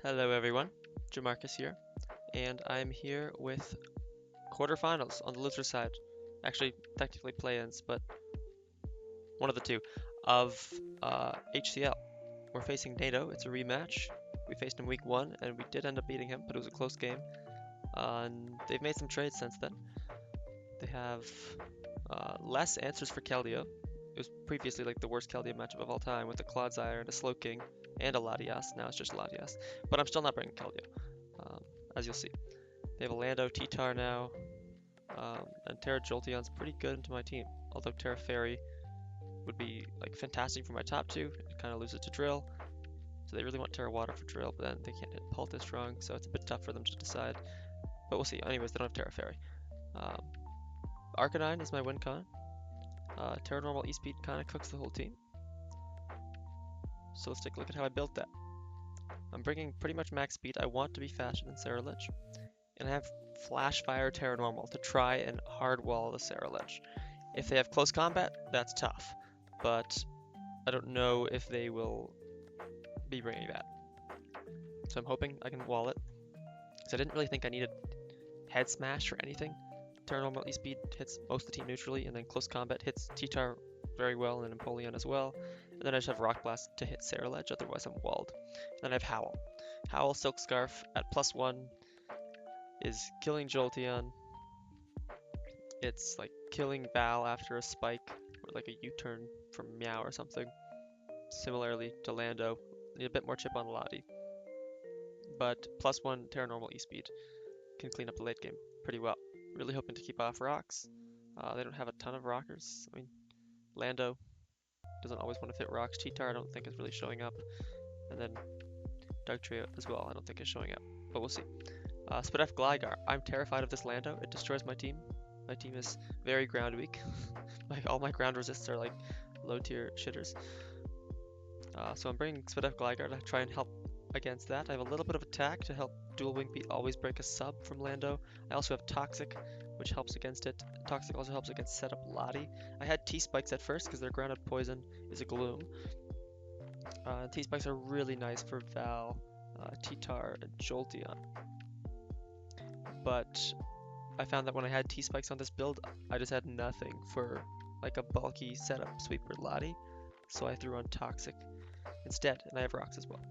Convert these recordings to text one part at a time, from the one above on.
Hello everyone, Jamarcus here, and I'm here with quarterfinals on the loser side. Actually, technically play-ins, but one of the two of HCL. We're facing NATO. It's a rematch. We faced him week one, and we did end up beating him, but it was a close game. And they've made some trades since then. They have less answers for Keldeo. It was previously like the worst Keldeo matchup of all time with a Clodsire and a Slowking and a Latias. Now it's just Latias, but I'm still not bringing Keldeo, um, as you'll see. They have a Lando T-Tar now, and Terra Jolteon's pretty good into my team. Although Terra Fairy would be like fantastic for my top two, it kind of loses to Drill. So they really want Terra Water for Drill, but then they can't hit Pult as strong, so it's a bit tough for them to decide. But we'll see. Anyways, they don't have Terra Fairy. Um, Arcanine is my win con. Terra Normal E-Speed kind of cooks the whole team. So let's take a look at how I built that. I'm bringing pretty much max speed. I want to be faster than Ceruledge. And I have Flash Fire Terra Normal to try and hard wall the Ceruledge. If they have close combat, that's tough. But I don't know if they will be bringing that. So I'm hoping I can wall it. Because I didn't really think I needed Head Smash or anything. Terra Normal E-Speed hits most of the team neutrally, and then close combat hits T-Tar very well, and then Empoleon as well. And then I just have Rock Blast to hit Ceruledge, otherwise I'm walled. And then I have Howl. Howl Silk Scarf at +1 is killing Jolteon. It's like killing Val after a spike, or like a U-turn from Meow or something. Similarly to Lando, need a bit more chip on Lottie. But +1 Terra Normal E-Speed can clean up the late game pretty well. Really hoping to keep off rocks. They don't have a ton of rockers. I mean, Lando doesn't always want to fit rocks. Cheetar I don't think is really showing up. And then Dugtrio as well I don't think is showing up. But we'll see. Spadef Gligar. I'm terrified of this Lando. It destroys my team. My team is very ground weak. Like all my ground resists are like low tier shitters. So I'm bringing Spadef Gligar to try and help against that. I have a little bit of attack to help Dual Wing Beat always break a sub from Lando. I also have Toxic, which helps against it. Toxic also helps against setup Lottie. I had T-Spikes at first because their grounded poison is a Gloom. T-Spikes are really nice for Val, T-Tar, and Jolteon. But I found that when I had T-Spikes on this build, I just had nothing for like a bulky setup sweeper Lottie. So I threw on Toxic instead, and I have Rocks as well.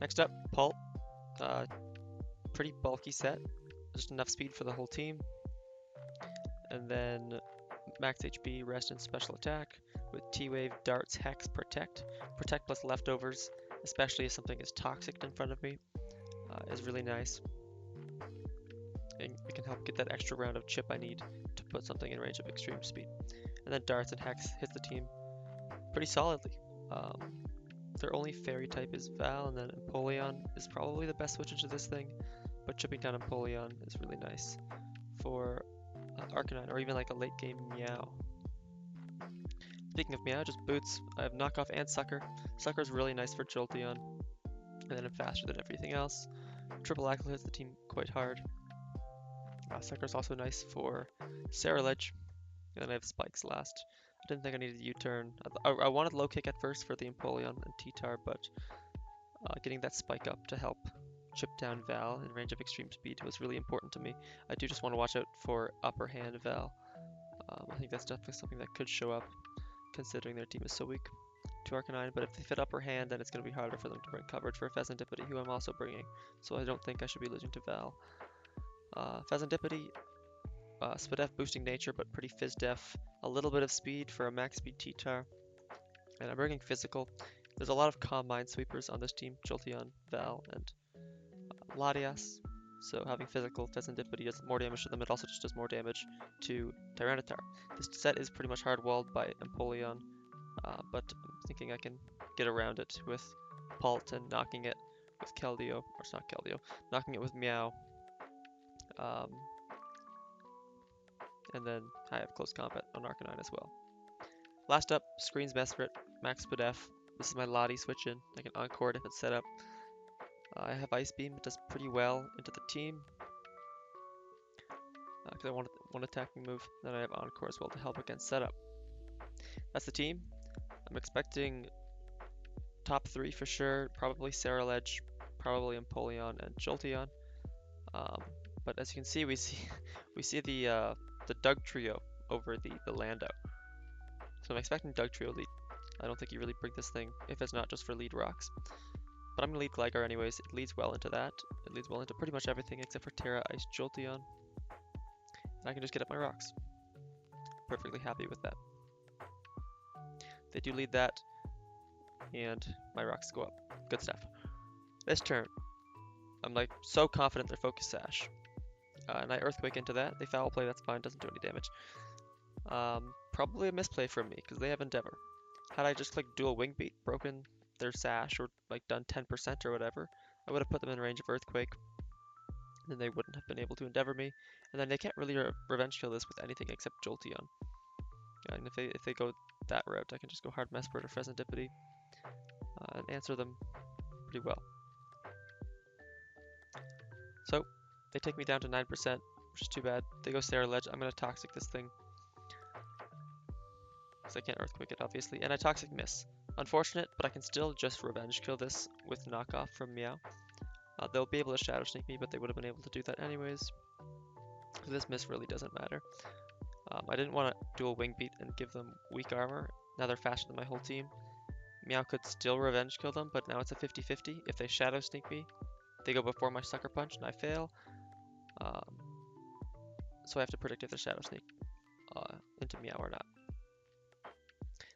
Next up, Pult. Pretty bulky set, just enough speed for the whole team. And then max HP, rest, and special attack with T-Wave, Darts, Hex, Protect. Protect plus leftovers, especially if something is toxic in front of me, is really nice. And it can help get that extra round of chip I need to put something in range of extreme speed. And then Darts and Hex hits the team pretty solidly. Their only fairy type is Val, and then Empoleon is probably the best switch into this thing, but chipping down Empoleon is really nice for Arcanine, or even like a late game Meow. Speaking of Meow, just boots. I have Knockoff and Sucker. Sucker is really nice for Jolteon, and then I'm faster than everything else. Triple Axle hits the team quite hard. Sucker is also nice for Ceruledge, and then I have Spikes last. I didn't think I needed a U-turn. I wanted low kick at first for the Empoleon and T-Tar, but getting that spike up to help chip down Val in range of extreme speed was really important to me. I do just want to watch out for upper hand Val. I think that's definitely something that could show up, considering their team is so weak to Arcanine, but if they fit upper hand, then it's going to be harder for them to bring coverage for Pheasantipity, who I'm also bringing, so I don't think I should be losing to Val. Pheasantipity, Spadef boosting nature, but pretty Fizdef. A little bit of speed for a max speed T-Tar. And I'm bringing physical. There's a lot of calm minesweepers on this team, Jolteon, Val, and Latias. So having physical Pheasantipity does more damage to them, it also just does more damage to Tyranitar. This set is pretty much hard-walled by Empoleon, but I'm thinking I can get around it with Pult and knocking it with Keldeo, or it's not Keldeo, knocking it with Meow. And then I have close combat on Arcanine as well. Last up, Screens Mesprit, Max Spadef. This is my Lottie switch in. I can Encore it if it's set up. I have Ice Beam, it does pretty well into the team. Because I want one attacking move. Then I have Encore as well to help against setup. That's the team. I'm expecting top 3 for sure. Probably Ceruledge, probably Empoleon and Jolteon. Um, but as you can see, we see we see the Doug trio over the Lando. So I'm expecting Doug trio lead. I don't think you really bring this thing if it's not just for lead rocks. But I'm gonna lead Gligar anyways. It leads well into that. It leads well into pretty much everything except for Terra, Ice, Jolteon. And I can just get up my rocks. Perfectly happy with that. They do lead that, and my rocks go up. Good stuff. This turn, I'm like so confident they're Focus Sash. And I Earthquake into that. They Foul Play, that's fine, doesn't do any damage. Probably a misplay from me, because they have Endeavor. Had I just clicked Dual Wing Beat, broken their Sash, or like done 10% or whatever, I would have put them in range of Earthquake. Then they wouldn't have been able to Endeavor me. And then they can't really Revenge Kill this with anything except Jolteon. And if they go that route, I can just go Hard Mesprit or Pheasantipity and answer them pretty well. So, they take me down to 9%, which is too bad. They go Ceruledge. I'm going to Toxic this thing. Because I can't Earthquake it, obviously. And I Toxic Miss. Unfortunate, but I can still just Revenge Kill this with Knockoff from Meow. They'll be able to Shadow Sneak me, but they would have been able to do that anyways. So this miss really doesn't matter. I didn't want to dual Wing Beat and give them weak armor. Now they're faster than my whole team. Meow could still Revenge Kill them, but now it's a 50-50. If they Shadow Sneak me, they go before my Sucker Punch and I fail. So I have to predict if they Shadow Sneak into Meow or not.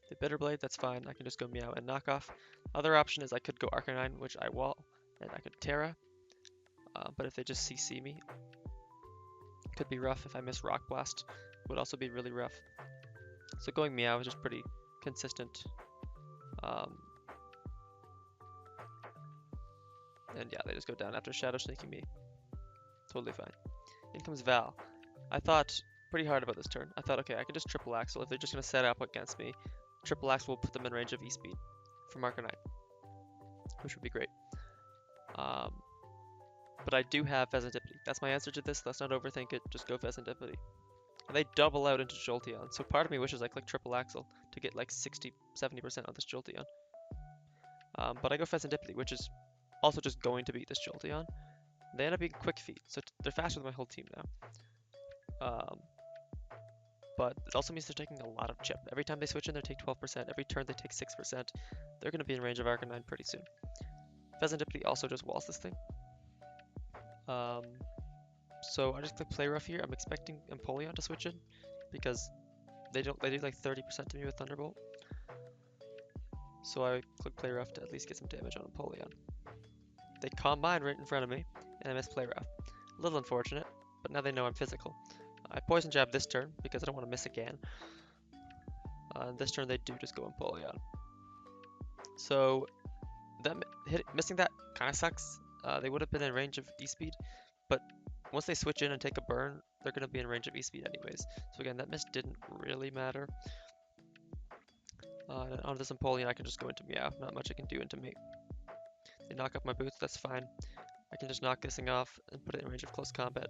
The Bitter Blade, that's fine. I can just go Meow and knock off. Other option is I could go Arcanine, which I wall, and I could Terra. But if they just CC me, it could be rough. If I miss Rock Blast, it would also be really rough. So going Meow is just pretty consistent. And yeah, they just go down after Shadow Sneaking me. Totally fine. In comes Val. I thought pretty hard about this turn. I thought, okay, I could just Triple Axle. If they're just going to set up against me, Triple Axle will put them in range of E-Speed from Arcanine, which would be great. But I do have Pheasantipity. That's my answer to this. Let's not overthink it. Just go Pheasantipity. And they double out into Jolteon. So part of me wishes I clicked Triple Axle to get like 60-70% on this Jolteon. But I go Pheasantipity, which is also just going to beat this Jolteon. They end up being Quick Feet, so they're faster than my whole team now. But it also means they're taking a lot of chip. Every time they switch in, they take 12%. Every turn, they take 6%. They're going to be in range of Arcanine pretty soon. Pheasantipity also just walls this thing. So I just click Play Rough here. I'm expecting Empoleon to switch in because they do like 30% to me with Thunderbolt. So I click Play Rough to at least get some damage on Empoleon. They combine right in front of me, and I miss Play Rough. A little unfortunate, but now they know I'm physical. I Poison Jab this turn because I don't want to miss again. This turn they do just go Empoleon. So them missing that kind of sucks. They would have been in range of E-Speed, but once they switch in and take a burn, they're going to be in range of E-Speed anyways. So again, that miss didn't really matter. On this Empoleon, I can just go into Meow. Not much I can do into me. They knock off my boots, that's fine. I can just knock this thing off and put it in range of close combat.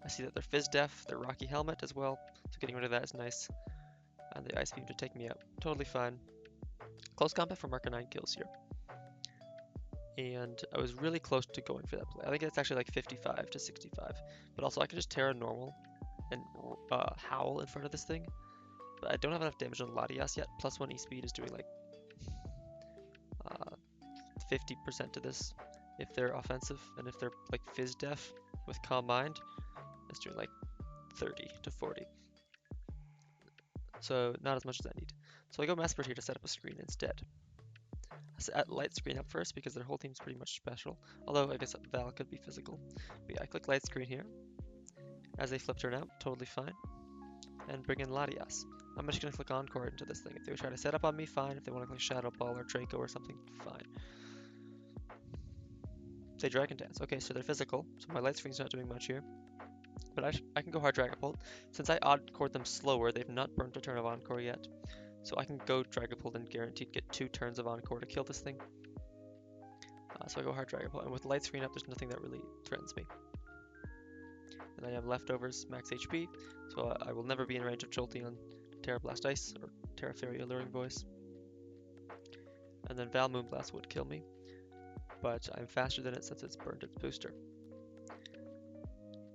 I see that they're Fizz Def, they're Rocky Helmet as well, so getting rid of that is nice. And the Ice Beam to take me out. Totally fine. Close combat from Arcanine kills here. And I was really close to going for that play. I think it's actually like 55 to 65. But also I can just Terra normal and Howl in front of this thing. But I don't have enough damage on Latias yet. Plus 1 E-Speed is doing like 50% to this if they're offensive. And if they're like Fizz Def with Calm Mind, it's doing like 30 to 40. So not as much as I need. So I go Mesprit here to set up a screen instead. I set Light Screen up first because their whole team's pretty much special. Although I guess Val could be physical. But yeah, I click Light Screen here. As they flip turn out, totally fine. And bring in Latias. I'm just going to click Encore into this thing. If they try to set up on me, fine. If they want to click Shadow Ball or Draco or something, fine. They Dragon Dance. Okay, so they're physical. So my Light Screen's not doing much here. But I can go Hard Dragapult. Since I Encore them slower, they've not burnt a turn of Encore yet. So I can go Dragapult and guaranteed get 2 turns of Encore to kill this thing. So I go Hard Dragapult, and with Light Screen up, there's nothing that really threatens me. And I have Leftovers, max HP, so I will never be in range of Jolteon, Terra Blast Ice, or Terra Fairy Alluring Voice. And then Val Moonblast would kill me. but I'm faster than it since it's burned its booster.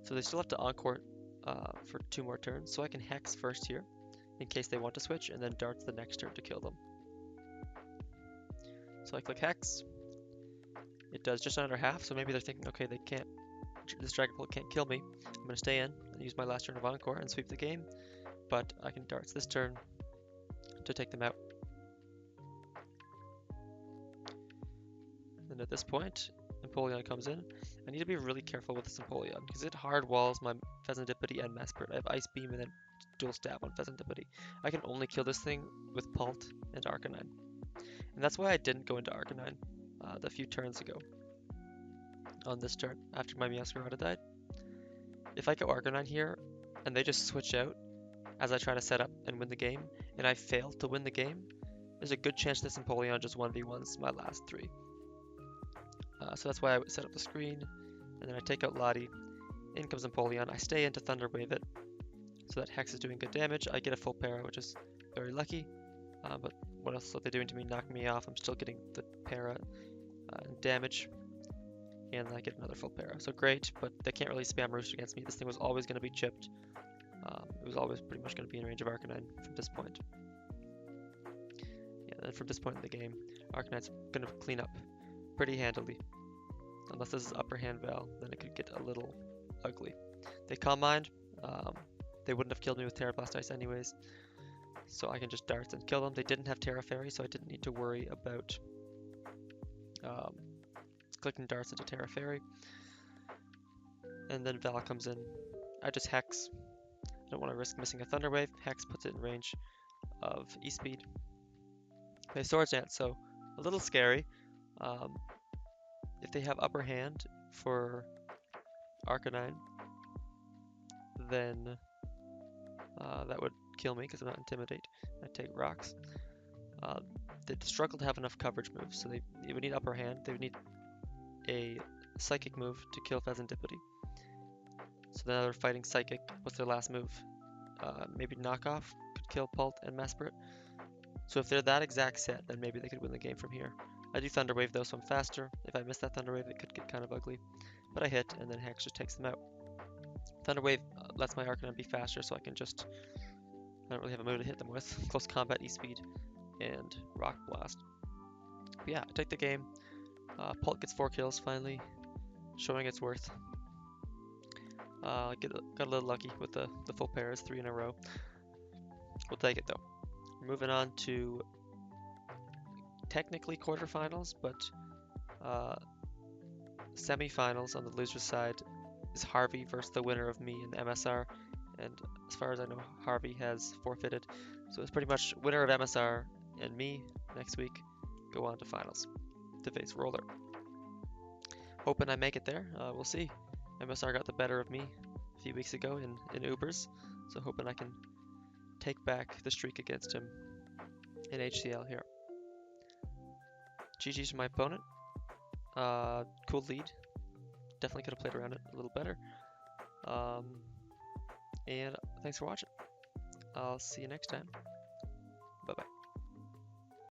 So they still have to encore for 2 more turns, so I can Hex first here, in case they want to switch, and then Darts the next turn to kill them. So I click Hex. It does just under half, so maybe they're thinking, okay, this Dragonbolt can't kill me. I'm going to stay in and use my last turn of Encore and sweep the game, but I can Darts this turn to take them out. And at this point, Empoleon comes in. I need to be really careful with this Empoleon, because it hard walls my Pheasantipede and Mesprit. I have Ice Beam and then Dual Stab on Pheasantipede. I can only kill this thing with Pult and Arcanine. And that's why I didn't go into Arcanine the few turns ago. On this turn, after my Meowscarada died. If I go Arcanine here, and they just switch out as I try to set up and win the game, and I fail to win the game, there's a good chance this Empoleon just 1v1s my last 3. So that's why I set up the screen, and then I take out Lottie. In comes Empoleon. I stay in to Thunder Wave it, so that Hex is doing good damage. I get a full para, which is very lucky. But what else are they doing to me? Knocking me off. I'm still getting the para and damage, and then I get another full para. So great, but they can't really spam Roost against me. This thing was always going to be chipped. It was always pretty much going to be in range of Arcanine from this point. Yeah, then from this point in the game, Arcanine's going to clean up pretty handily. Unless this is upper hand Val, then it could get a little ugly. They Calm Mind. They wouldn't have killed me with Terra Blast Ice anyways, so I can just Darts and kill them. They didn't have Terra Fairy, so I didn't need to worry about clicking Darts into Terra Fairy. And then Val comes in. I just Hex. I don't want to risk missing a Thunder Wave. Hex puts it in range of E-Speed. They Swords Dance, so a little scary. If they have upper hand for Arcanine, then that would kill me because I'm not Intimidate. I take Rocks. They'd struggle to have enough coverage moves, so they would need upper hand. They would need a Psychic move to kill Pheasantipede. So now they're fighting Psychic. What's their last move? Maybe Knockoff could kill Pult and Mesprit. So if they're that exact set, then maybe they could win the game from here. I do Thunder Wave though, so I'm faster. If I miss that Thunder Wave, it could get kind of ugly. But I hit, and then Hex just takes them out. Thunder Wave lets my Arcanine be faster, so I can just... I don't really have a move to hit them with. Close Combat, E-Speed, and Rock Blast. But yeah, I take the game. Pult gets 4 kills finally, showing its worth. Got a little lucky with the full pairs, 3 in a row. We'll take it though. We're moving on to technically quarterfinals, but semifinals on the loser's side is Harvey versus the winner of me in the MSR. And as far as I know, Harvey has forfeited. So it's pretty much winner of MSR and me next week go on to finals to face Roller. Hoping I make it there. We'll see. MSR got the better of me a few weeks ago in Ubers. So hoping I can take back the streak against him in HCL here. GG's to my opponent. Cool lead. Definitely could have played around it a little better. And thanks for watching. I'll see you next time. Bye-bye.